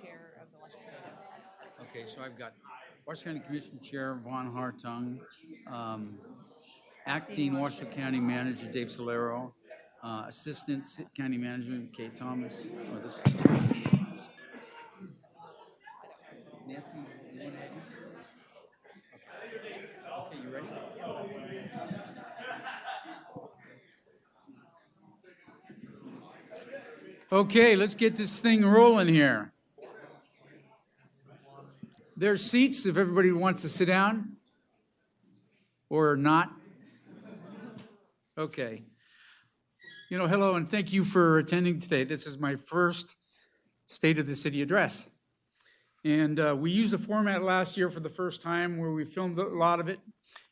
Chair of the Washington County Democratic. Okay, so I've got Washington County Commission Chair Vaughn Hartung, Acting Washington County Manager Dave Solero, Assistant County Manager Kate Thomas. Oh, this Nancy, you want to add Okay, you ready? Okay, let's get this thing rolling here. There's seats if everybody wants to sit down or not. Okay. Hello and thank you for attending today. This is my first State of the City address. And we used the format last year for the first time where we filmed a lot of it.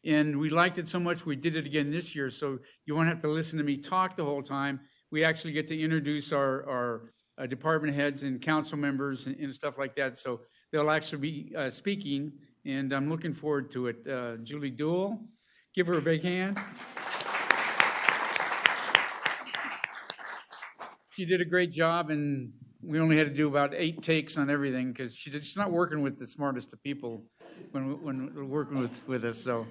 And we liked it so much we did it again this year. So you won't have to listen to me talk the whole time. We actually get to introduce our department heads and council members and stuff like that. So they'll actually be speaking. And I'm looking forward to it. Julie Duell, give her a big hand. She did a great job, and we only had to do about 8 takes on everything because she's not working with the smartest of people when working with us. So,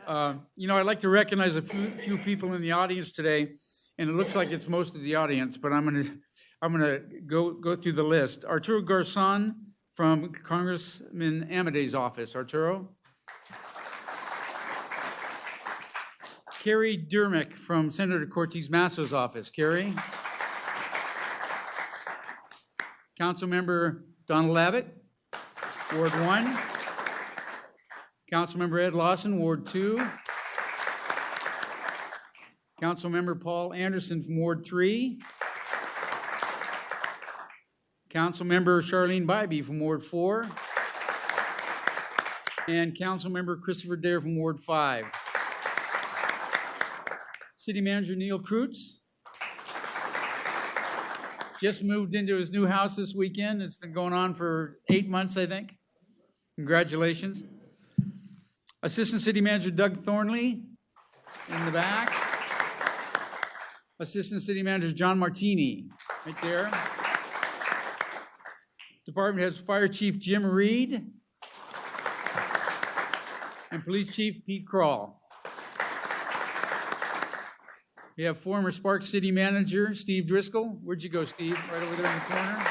I'd like to recognize a few people in the audience today, and it looks like it's most of the audience, but I'm gonna go through the list. Arturo Garzon from Congressman Amadei's office. Arturo. Carrie Durmick from Senator Cortez Masso's office. Carrie. Councilmember Donald Abbott, Ward 1. Councilmember Ed Lawson, Ward 2. Councilmember Paul Anderson from Ward 3. Councilmember Charlene Bybee from Ward 4. And Councilmember Christopher Dare from Ward 5. City Manager Neil Kreutz. Just moved into his new house this weekend. It's been going on for 8 months, I think. Congratulations. Assistant City Manager Doug Thornley in the back. Assistant City Manager John Martini, right there. Department has Fire Chief Jim Reed and Police Chief Pete Krall. We have former Spark City Manager Steve Driscoll. Where'd you go, Steve? Right over there in the corner.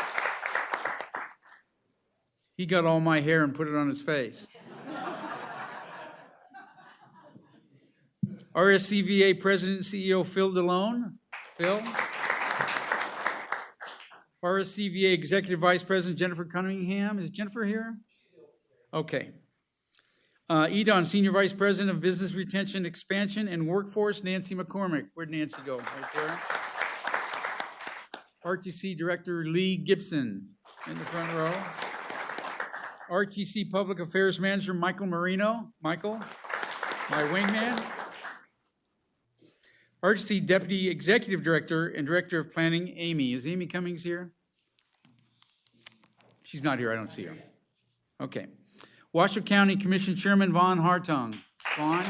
He got all my hair and put it on his face. RSCVA President and CEO Phil DeLone. Phil. RSCVA Executive Vice President Jennifer Cunningham. Is Jennifer here? Okay. EDON Senior Vice President of Business Retention, Expansion, and Workforce, Nancy McCormick. Where'd Nancy go? Right there. RTC Director Lee Gibson in the front row. RTC Public Affairs Manager Michael Marino. Michael, my wingman. RTC Deputy Executive Director and Director of Planning, Amy. Is Amy Cummings here? She's not here. I don't see her. Okay. Washoe County Commission Chairman Vaughn Hartung. Vaughn.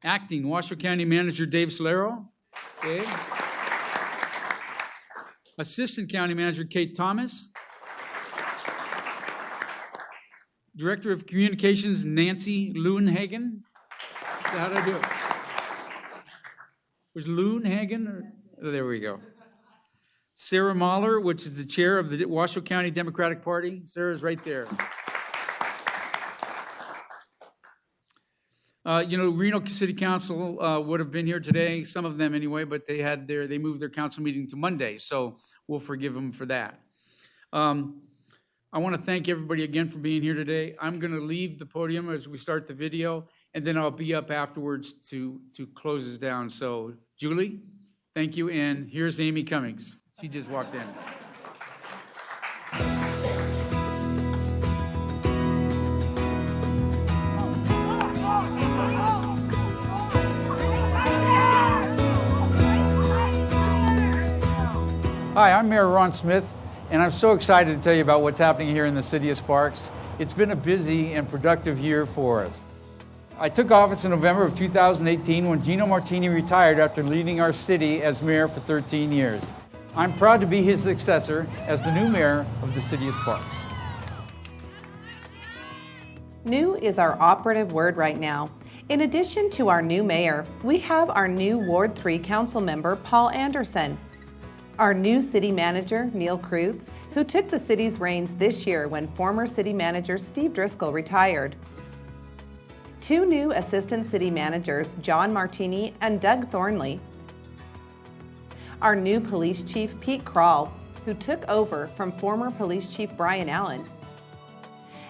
Acting Washoe County Manager Dave Solero. Dave. Assistant County Manager Kate Thomas. Director of Communications Nancy Leuenhagen. How did I do it? Was Leuenhagen? Oh, there we go. Sarah Mahler, which is the chair of the Washoe County Democratic Party. Sarah's right there. Reno City Council would have been here today, some of them anyway, but they moved their council meeting to Monday, so we'll forgive them for that. I want to thank everybody again for being here today. I'm going to leave the podium as we start the video, and then I'll be up afterwards to close us down. So, Julie, thank you, and here's Amy Cummings. She just walked in. Hi, I'm Mayor Ron Smith, and I'm so excited to tell you about what's happening here in the city of Sparks. It's been a busy and productive year for us. I took office in November of 2018 when Gino Martini retired after leading our city as mayor for 13 years. I'm proud to be his successor as the new mayor of the city of Sparks. New is our operative word right now. In addition to our new mayor, we have our new Ward 3 council member, Paul Anderson, our new city manager, Neil Kreutz, who took the city's reins this year when former city manager Steve Driscoll retired. Two new assistant city managers, John Martini and Doug Thornley. Our new police chief, Pete Krall, who took over from former police chief Brian Allen.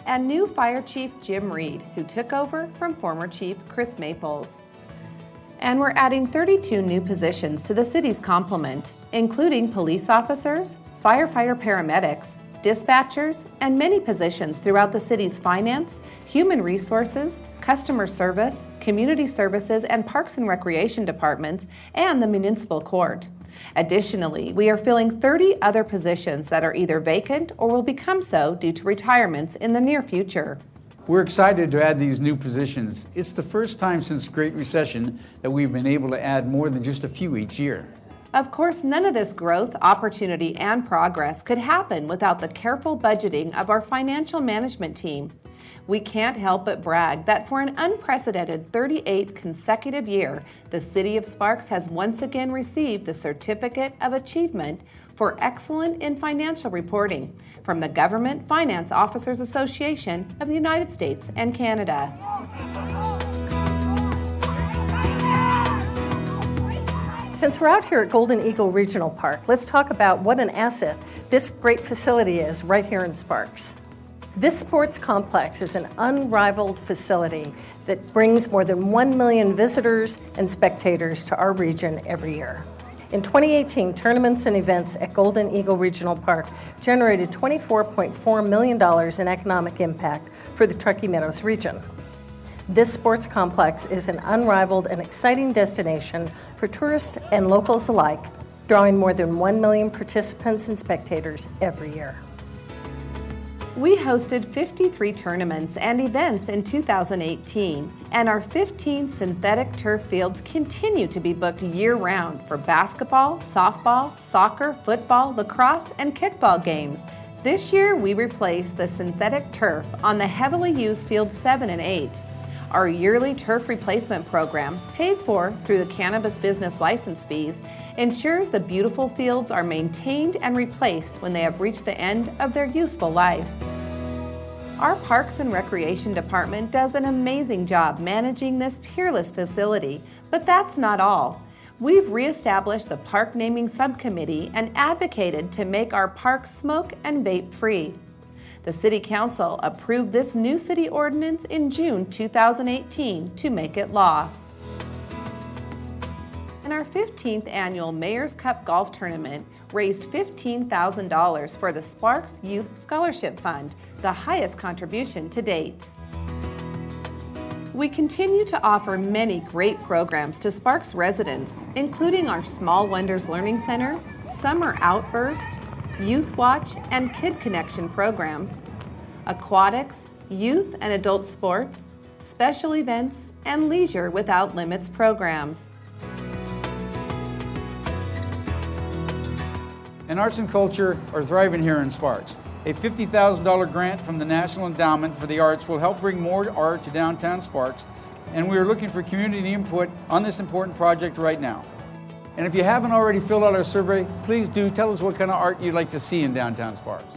And new fire chief Jim Reed, who took over from former chief Chris Maples. And we're adding 32 new positions to the city's complement, including police officers, firefighter paramedics, dispatchers, and many positions throughout the city's finance, human resources, customer service, community services, and parks and recreation departments, and the municipal court. Additionally, we are filling 30 other positions that are either vacant or will become so due to retirements in the near future. We're excited to add these new positions. It's the first time since the Great Recession that we've been able to add more than just a few each year. Of course, none of this growth, opportunity, and progress could happen without the careful budgeting of our financial management team. We can't help but brag that for an unprecedented 38th consecutive year, the City of Sparks has once again received the Certificate of Achievement for Excellent in Financial Reporting from the Government Finance Officers Association of the United States and Canada. Since we're out here at Golden Eagle Regional Park, let's talk about what an asset this great facility is right here in Sparks. This sports complex is an unrivaled facility that brings more than 1 million visitors and spectators to our region every year. In 2018, tournaments and events at Golden Eagle Regional Park generated $24.4 million in economic impact for the Truckee Meadows region. This sports complex is an unrivaled and exciting destination for tourists and locals alike, drawing more than 1 million participants and spectators every year. We hosted 53 tournaments and events in 2018, and our 15 synthetic turf fields continue to be booked year-round for basketball, softball, soccer, football, lacrosse, and kickball games. This year, we replaced the synthetic turf on the heavily used fields 7 and 8. Our yearly turf replacement program, paid for through the cannabis business license fees, ensures the beautiful fields are maintained and replaced when they have reached the end of their useful life. Our Parks and Recreation Department does an amazing job managing this peerless facility, but that's not all. We've reestablished the Park Naming Subcommittee and advocated to make our parks smoke and vape free. The City Council approved this new city ordinance in June 2018 to make it law. And our 15th annual Mayor's Cup Golf Tournament raised $15,000 for the Sparks Youth Scholarship Fund, the highest contribution to date. We continue to offer many great programs to Sparks residents, including our Small Wonders Learning Center, Summer Outburst, Youth Watch, and Kid Connection programs, aquatics, youth and adult sports, special events, and Leisure Without Limits programs. And arts and culture are thriving here in Sparks. A $50,000 grant from the National Endowment for the Arts will help bring more art to downtown Sparks, and we are looking for community input on this important project right now. And if you haven't already filled out our survey, please do tell us what kind of art you'd like to see in downtown Sparks.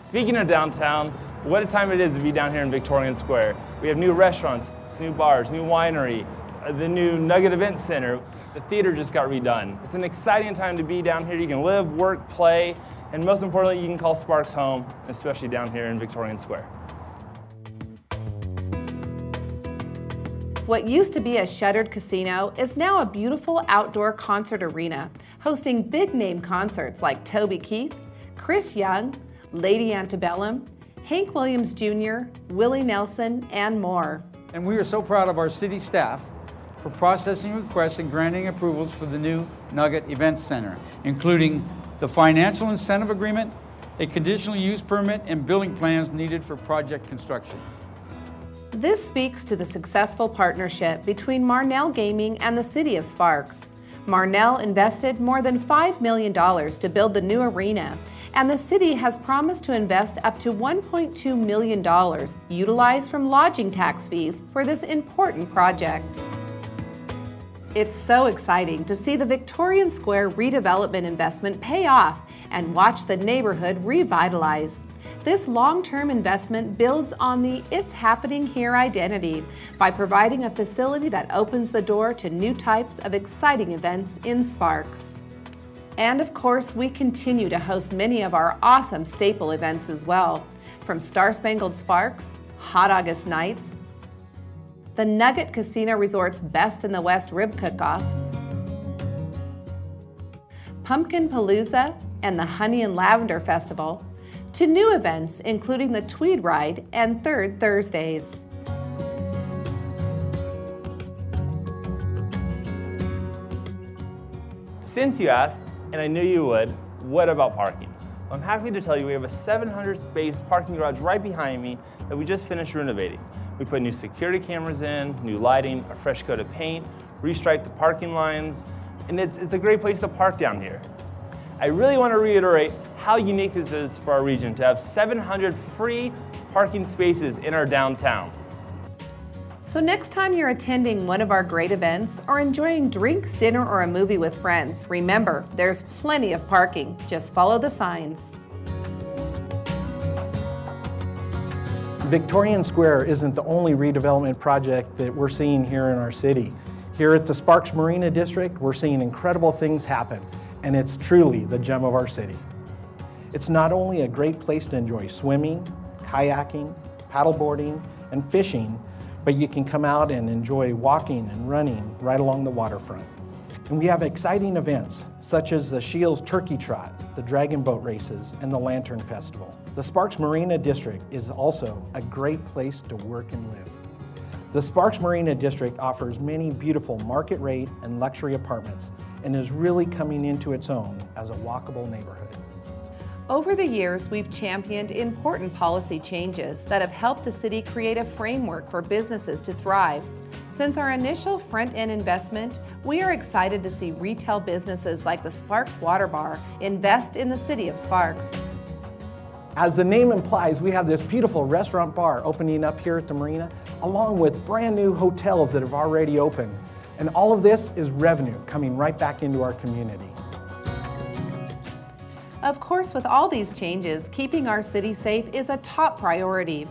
Speaking of downtown, what a time it is to be down here in Victorian Square. We have new restaurants, new bars, new winery, the new Nugget Event Center. The theater just got redone. It's an exciting time to be down here. You can live, work, play, and most importantly, you can call Sparks home, especially down here in Victorian Square. What used to be a shuttered casino is now a beautiful outdoor concert arena, hosting big-name concerts like Toby Keith, Chris Young, Lady Antebellum, Hank Williams Jr., Willie Nelson, and more. And we are so proud of our city staff for processing requests and granting approvals for the new Nugget Event Center, including the financial incentive agreement a conditional use permit, and building plans needed for project construction. This speaks to the successful partnership between Marnell Gaming and the City of Sparks. Marnell invested more than $5 million to build the new arena, and the city has promised to invest up to $1.2 million utilized from lodging tax fees for this important project. It's so exciting to see the Victorian Square redevelopment investment pay off and watch the neighborhood revitalize. This long-term investment builds on the It's Happening Here identity by providing a facility that opens the door to new types of exciting events in Sparks. And of course, we continue to host many of our awesome staple events as well, from Star Spangled Sparks, Hot August Nights, the Nugget Casino Resort's Best in the West Rib Cook-Off, Pumpkin Palooza, and the Honey and Lavender Festival, to new events including the Tweed Ride and Third Thursdays. Since you asked, and I knew you would, what about parking? Well, I'm happy to tell you we have a 700-space parking garage right behind me that we just finished renovating. We put new security cameras in, new lighting, a fresh coat of paint, restriped the parking lines, and it's a great place to park down here. I really want to reiterate how unique this is for our region to have 700 free parking spaces in our downtown. So next time you're attending one of our great events or enjoying drinks, dinner, or a movie with friends, remember, there's plenty of parking. Just follow the signs. Victorian Square isn't the only redevelopment project that we're seeing here in our city. Here at the Sparks Marina District, we're seeing incredible things happen, and it's truly the gem of our city. It's not only a great place to enjoy swimming, kayaking, paddleboarding, and fishing, but you can come out and enjoy walking and running right along the waterfront. And we have exciting events such as the Shields Turkey Trot, the Dragon Boat Races, and the Lantern Festival. The Sparks Marina District is also a great place to work and live. The Sparks Marina District offers many beautiful market rate and luxury apartments and is really coming into its own as a walkable neighborhood. Over the years, we've championed important policy changes that have helped the city create a framework for businesses to thrive. Since our initial front-end investment, we are excited to see retail businesses like the Sparks Water Bar invest in the city of Sparks. As the name implies, we have this beautiful restaurant bar opening up here at the marina, along with brand new hotels that have already opened. And all of this is revenue coming right back into our community. Of course, with all these changes, keeping our city safe is a top priority.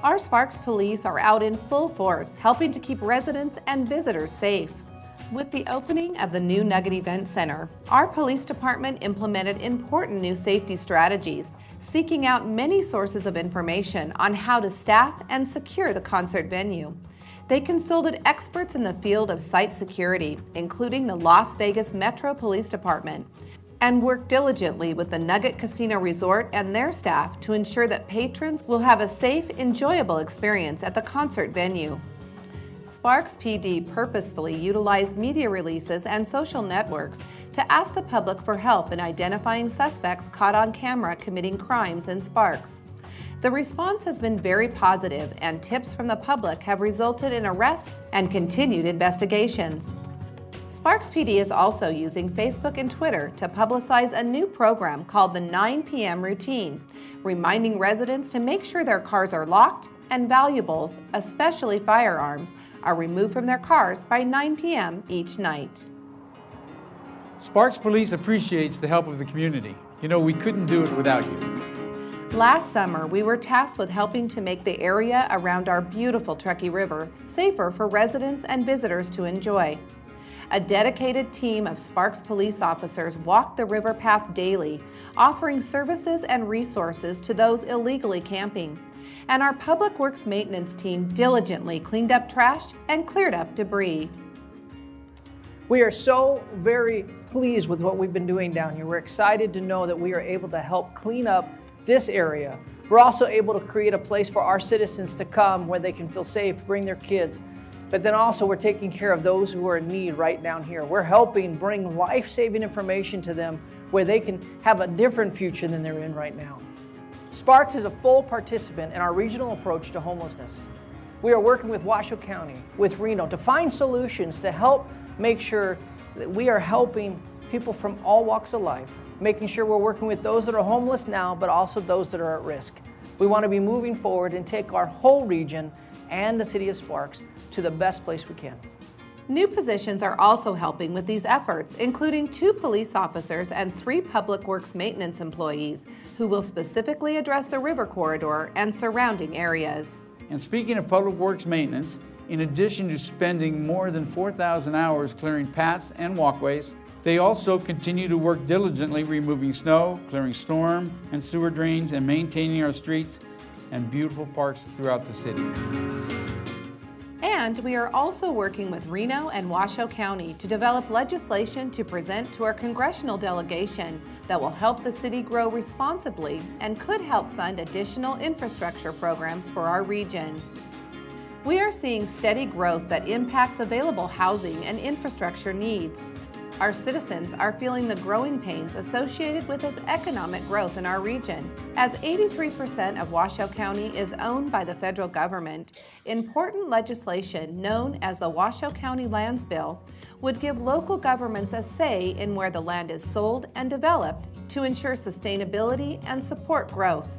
Our Sparks police are out in full force, helping to keep residents and visitors safe. With the opening of the new Nugget Event Center, our police department implemented important new safety strategies, seeking out many sources of information on how to staff and secure the concert venue. They consulted experts in the field of site security, including the Las Vegas Metro Police Department, and worked diligently with the Nugget Casino Resort and their staff to ensure that patrons will have a safe, enjoyable experience at the concert venue. Sparks PD purposefully utilized media releases and social networks to ask the public for help in identifying suspects caught on camera committing crimes in Sparks. The response has been very positive, and tips from the public have resulted in arrests and continued investigations. Sparks PD is also using Facebook and Twitter to publicize a new program called the 9 p.m. Routine, reminding residents to make sure their cars are locked and valuables, especially firearms, are removed from their cars by 9 p.m. each night. Sparks Police appreciates the help of the community. You know, we couldn't do it without you. Last summer, we were tasked with helping to make the area around our beautiful Truckee River safer for residents and visitors to enjoy. A dedicated team of Sparks police officers walk the river path daily, offering services and resources to those illegally camping. And our Public Works maintenance team diligently cleaned up trash and cleared up debris. We are so very pleased with what we've been doing down here. We're excited to know that we are able to help clean up this area. We're also able to create a place for our citizens to come where they can feel safe, bring their kids. But then also we're taking care of those who are in need right down here. We're helping bring life-saving information to them where they can have a different future than they're in right now. Sparks is a full participant in our regional approach to homelessness. We are working with Washoe County, with Reno, to find solutions to help make sure that we are helping people from all walks of life, making sure we're working with those that are homeless now, but also those that are at risk. We want to be moving forward and take our whole region and the city of Sparks to the best place we can. New positions are also helping with these efforts, including 2 police officers and 3 public works maintenance employees who will specifically address the river corridor and surrounding areas. And speaking of public works maintenance, in addition to spending more than 4,000 hours clearing paths and walkways, they also continue to work diligently removing snow, clearing storm and sewer drains, and maintaining our streets and beautiful parks throughout the city. And we are also working with Reno and Washoe County to develop legislation to present to our congressional delegation that will help the city grow responsibly and could help fund additional infrastructure programs for our region. We are seeing steady growth that impacts available housing and infrastructure needs. Our citizens are feeling the growing pains associated with this economic growth in our region. As 83% of Washoe County is owned by the federal government, important legislation known as the Washoe County Lands Bill would give local governments a say in where the land is sold and developed to ensure sustainability and support growth.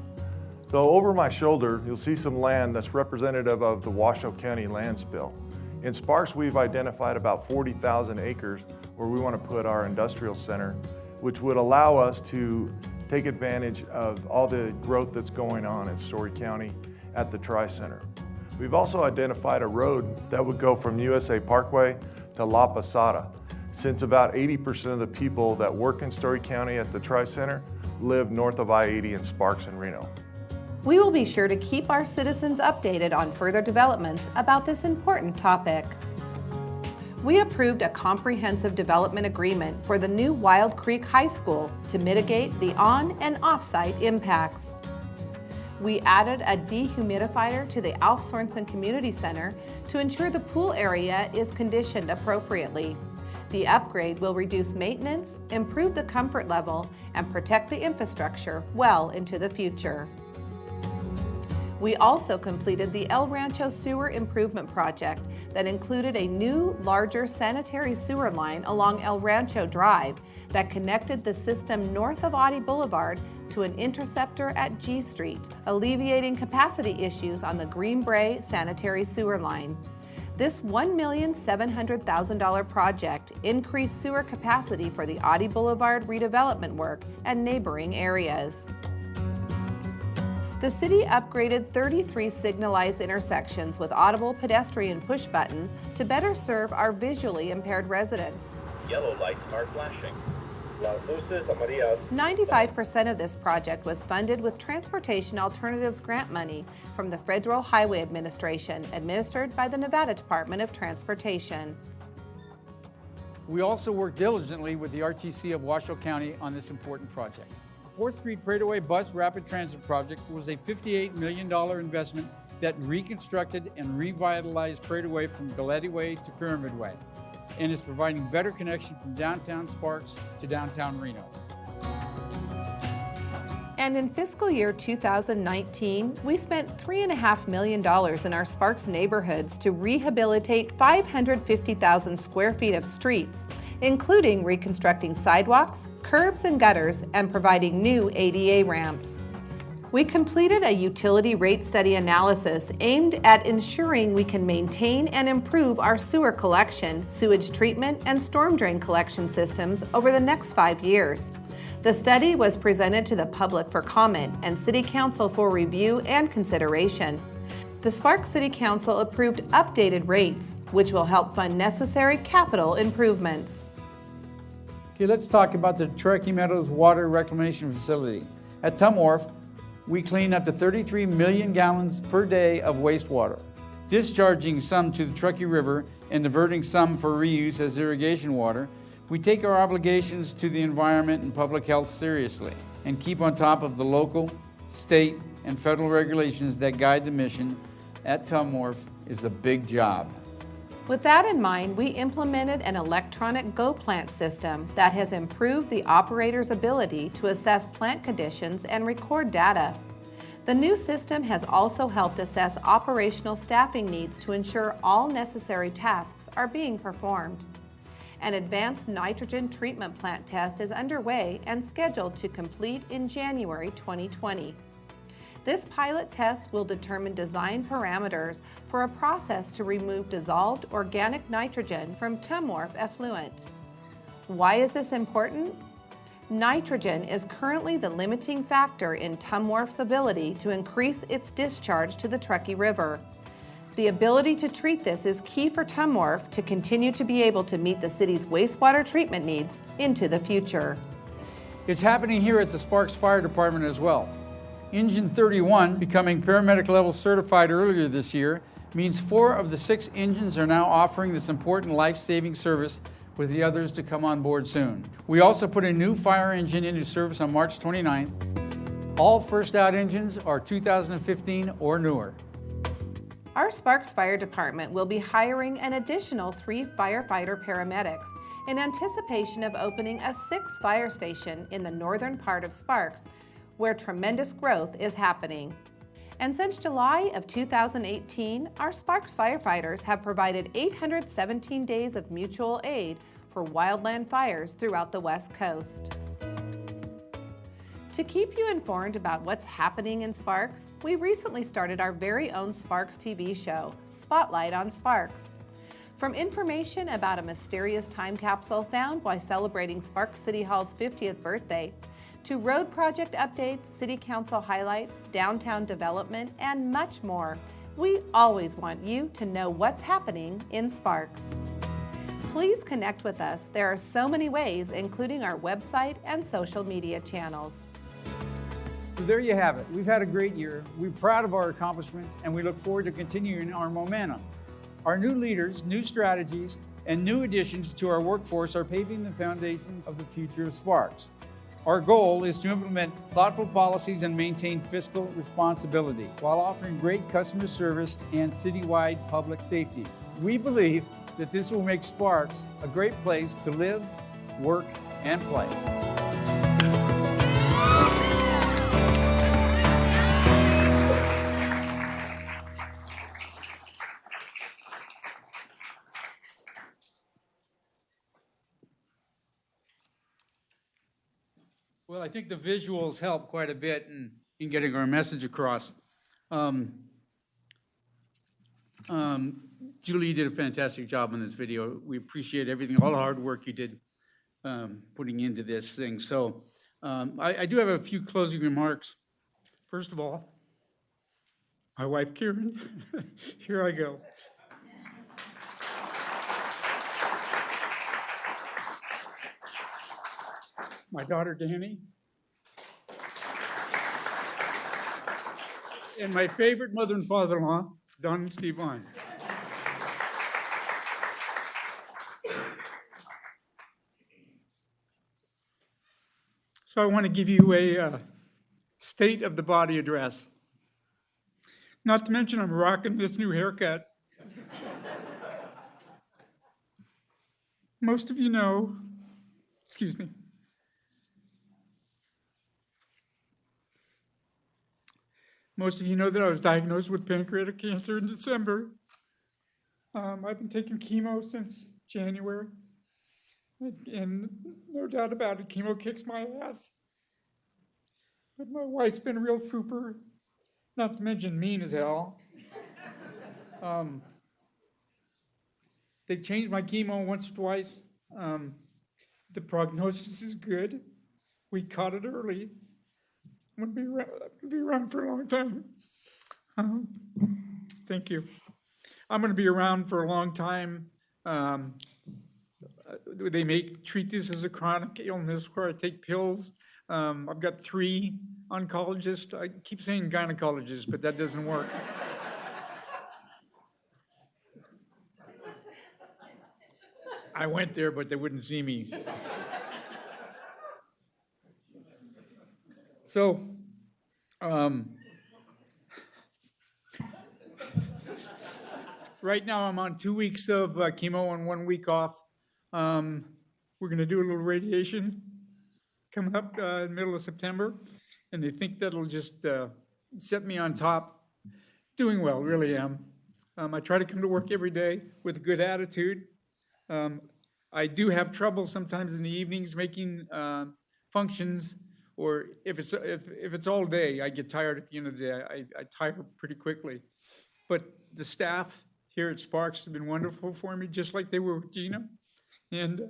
So over my shoulder, you'll see some land that's representative of the Washoe County Lands Bill. In Sparks, we've identified about 40,000 acres where we want to put our industrial center, which would allow us to take advantage of all the growth that's going on in Story County at the Tri-Center. We've also identified a road that would go from USA Parkway to La Posada, since about 80% of the people that work in Story County at the Tri-Center live north of I-80 in Sparks and Reno. We will be sure to keep our citizens updated on further developments about this important topic. We approved a comprehensive development agreement for the new Wild Creek High School to mitigate the on- and off-site impacts. We added a dehumidifier to the Alf Sorensen Community Center to ensure the pool area is conditioned appropriately. The upgrade will reduce maintenance, improve the comfort level, and protect the infrastructure well into the future. We also completed the El Rancho Sewer Improvement Project that included a new, larger sanitary sewer line along El Rancho Drive that connected the system north of Audi Boulevard to an interceptor at G Street, alleviating capacity issues on the Green Bray sanitary sewer line. This $1,700,000 project increased sewer capacity for the Audi Boulevard redevelopment work and neighboring areas. The city upgraded 33 signalized intersections with audible pedestrian push buttons to better serve our visually impaired residents. Yellow lights are flashing. Las luces amarillas. 95% of this project was funded with Transportation Alternatives grant money from the Federal Highway Administration, administered by the Nevada Department of Transportation. We also work diligently with the RTC of Washoe County on this important project. 4th Street Prater-Way Bus Rapid Transit Project was a $58 million investment that reconstructed and revitalized Prater-Way from Galletti Way to Pyramid Way, and is providing better connection from downtown Sparks to downtown Reno. And in fiscal year 2019, we spent $3.5 million in our Sparks neighborhoods to rehabilitate 550,000 square feet of streets, including reconstructing sidewalks, curbs and gutters, and providing new ADA ramps. We completed a utility rate study analysis aimed at ensuring we can maintain and improve our sewer collection, sewage treatment, and storm drain collection systems over the next 5 years. The study was presented to the public for comment and City Council for review and consideration. The Sparks City Council approved updated rates, which will help fund necessary capital improvements. Okay, let's talk about the Truckee Meadows Water Reclamation Facility. At Tumwharf, we clean up to 33 million gallons per day of wastewater, discharging some to the Truckee River and diverting some for reuse as irrigation water. We take our obligations to the environment and public health seriously and keep on top of the local, state, and federal regulations that guide the mission. At Tumwharf is a big job. With that in mind, we implemented an electronic Go Plant system that has improved the operator's ability to assess plant conditions and record data. The new system has also helped assess operational staffing needs to ensure all necessary tasks are being performed. An advanced nitrogen treatment plant test is underway and scheduled to complete in January 2020. This pilot test will determine design parameters for a process to remove dissolved organic nitrogen from Tumwharf effluent. Why is this important? Nitrogen is currently the limiting factor in Tumwharf's ability to increase its discharge to the Truckee River. The ability to treat this is key for Tumwharf to continue to be able to meet the city's wastewater treatment needs into the future. It's happening here at the Sparks Fire Department as well. Engine 31, becoming paramedic level certified earlier this year, means 4 of the 6 engines are now offering this important life-saving service, with the others to come on board soon. We also put a new fire engine into service on March 29th. All first out engines are 2015 or newer. Our Sparks Fire Department will be hiring an additional 3 firefighter paramedics in anticipation of opening a 6th fire station in the northern part of Sparks, where tremendous growth is happening. And since July of 2018, our Sparks firefighters have provided 817 days of mutual aid for wildland fires throughout the West Coast. To keep you informed about what's happening in Sparks, we recently started our very own Sparks TV show, Spotlight on Sparks. From information about a mysterious time capsule found while celebrating Sparks City Hall's 50th birthday, to road project updates, city council highlights, downtown development, and much more, we always want you to know what's happening in Sparks. Please connect with us. There are so many ways, including our website and social media channels. So there you have it. We've had a great year. We're proud of our accomplishments, and we look forward to continuing our momentum. Our new leaders, new strategies, and new additions to our workforce are paving the foundation of the future of Sparks. Our goal is to implement thoughtful policies and maintain fiscal responsibility while offering great customer service and citywide public safety. We believe that this will make Sparks a great place to live, work, and play. Well, I think the visuals help quite a bit in getting our message across. Julie did a fantastic job on this video. We appreciate everything, all the hard work you did putting into this thing. So I do have a few closing remarks. First of all, my wife, Karen, here I go. My daughter, Danny, and my favorite mother and father-in-law, Don and Steve Vaughn. So I want to give you a state of the body address. Not to mention I'm rocking this new haircut. Most of you know, excuse me, most of you know that I was diagnosed with pancreatic cancer in December. I've been taking chemo since January. And no doubt about it, chemo kicks my ass. But my wife's been a real trooper, not to mention mean as hell. They've changed my chemo once or twice. The prognosis is good. We caught it early. I'm going to be around for a long time. Thank you. I'm going to be around for a long time. They may treat this as a chronic illness where I take pills. I've got 3 oncologists. I keep saying gynecologists, but that doesn't work. I went there, but they wouldn't see me. So, right now I'm on 2 weeks of chemo and 1 week off. We're going to do a little radiation coming up in the middle of September, and they think that'll just set me on top. Doing well, really am. I try to come to work every day with a good attitude. I do have trouble sometimes in the evenings making functions, or if it's all day, I get tired at the end of the day. I tire pretty quickly. But the staff here at Sparks have been wonderful for me, just like they were with Gina. And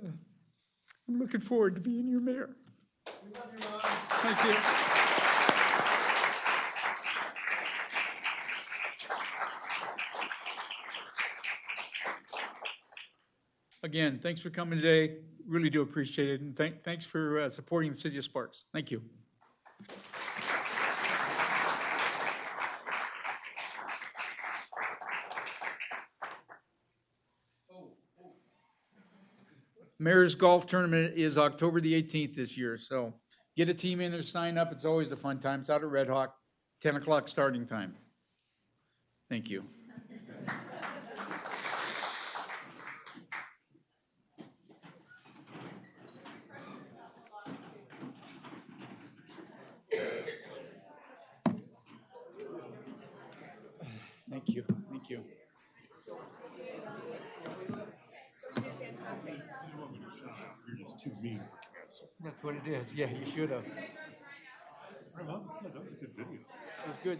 I'm looking forward to being your mayor. Thank you. Again, thanks for coming today. Really do appreciate it. And thanks for supporting the city of Sparks. Thank you. Mayor's Golf Tournament is October the 18th this year, so get a team in there, sign up. It's always a fun time. It's out at Red Hawk, 10 o'clock starting time. Thank you. Thank you. Thank you. You're just too mean for cancer. That's what it is. Yeah, you should have. That was good. That was a good video. It was good.